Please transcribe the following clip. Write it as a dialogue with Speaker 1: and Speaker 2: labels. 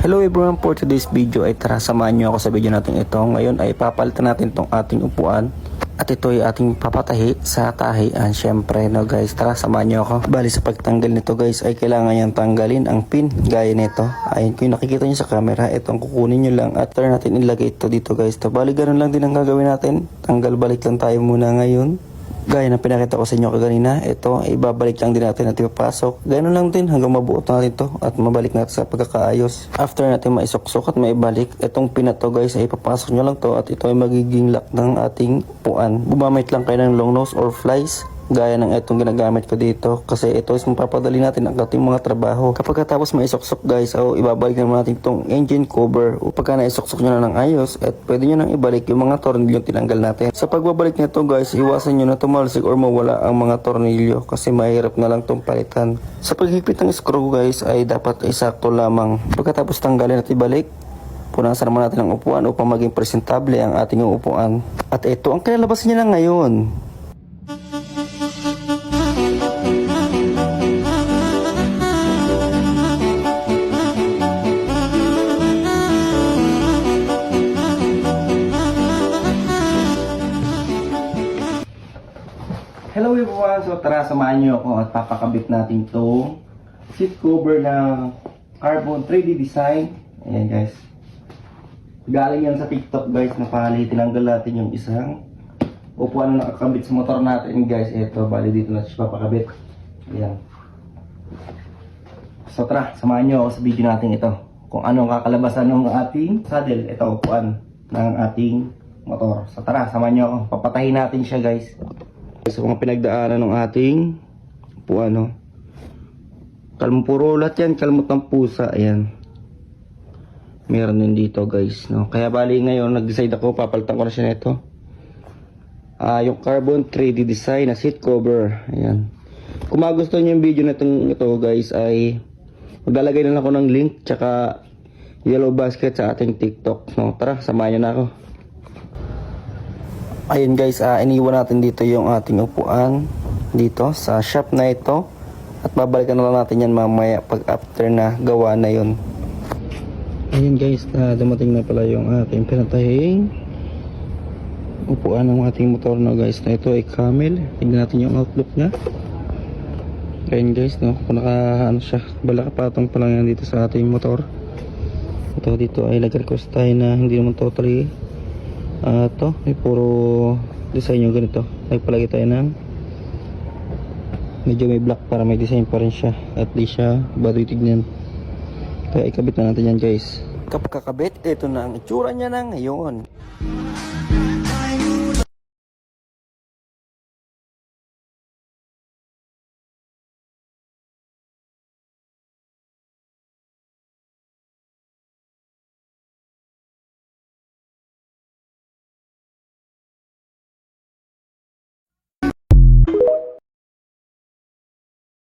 Speaker 1: Hello everyone, for today's video ay tara samahan nyo ako sa video natin ito. Ngayon ay papalitan natin itong ating upuan at ito ay ating papatahi sa tahian. Syempre no guys, tara samahan nyo ako. Bali sa pagtanggal nito guys ay kailangan nyo tanggalin ang pin gaya nito. Ayun, kung nakikita nyo sa camera, itong kukunin nyo lang at tara natin ilagay ito dito guys. Bali ganun lang din ang gagawin natin. Tanggal balik lang tayo muna ngayon. Gaya na pinakita ko sa inyo kaganina, ito ibabalik lang din natin at ipapasok. Ganoon lang din hanggang mabuo natin ito at mabalik natin sa pagkakaayos. After natin maisuksok at maibalik, itong pinato guys ay ipapasok nyo lang to at ito ay magiging lock ng ating upuan. Gumamit lang kayo ng long nose or flies gaya ng itong ginagamit ko dito kasi ito is mapapadali natin ang ating mga trabaho. Kapag tapos maisuksok guys, ibabalik naman natin itong engine cover o pagka naisuksok nyo na ng ayos at pwede nyo nang ibalik yung mga tornilyo tinanggal natin. Sa pagbabalik nito guys, iwasan nyo na tumalsik or mawala ang mga tornilyo kasi mahirap na lang itong palitan. Sa paghigpit ng screw guys ay dapat sakto lamang. Pagkatapos tanggalin at ibalik, punasan naman natin ang upuan upang maging presentable ang ating upuan. At ito ang kinalabasan niya na ngayon. Hello everyone! So tara, samahan nyo ako at papakabit natin itong seat cover na carbon 3D design. Ayan guys. Galing yan sa TikTok guys na pali. Tinanggal natin yung isang upuan na nakakabit sa motor natin guys. Ito, bali dito natin siya papakabit. Ayan. So tara, samahan nyo ako sa video natin ito. Kung anong kakalabasan ng ating saddle. Ito, upuan ng ating motor. So tara, samahan nyo ako. Papatahin natin siya guys. Sa mga pinagdaanan ng ating upuan, no? Puro lahat yan, kalmot ng pusa. Ayan. Meron din dito guys, no? Kaya bali ngayon, nag-decide ako, papalitan ko na siya nito. Yung carbon 3D design na seat cover. Ayan. Kung magustuhan nyo yung video na ito guys, ay maglalagay na lang ako ng link, tsaka yellow basket sa ating TikTok, no? Tara, samahan nyo na ako. Ayun guys, iniwan natin dito yung ating upuan dito sa shop na ito at babalikan na lang natin yan mamaya pag after na gawa na yun. Ayun guys, dumating na pala yung ating pinatahing upuan ng ating motor na guys, na ito ay Camel. Tignan natin yung outlook nya. Ayun guys, no, kung siya, balakapatong pa lang yan dito sa ating motor. Ito dito ay lagay ko tayo na hindi naman totally ito, may puro design yung ganito. Nagpalagay tayo ng medyo may black para may design pa rin siya. At di siya baduy tignan. Kaya ikabit na natin yan guys. Kapag kakabit, ito na ang itsura niya na ngayon.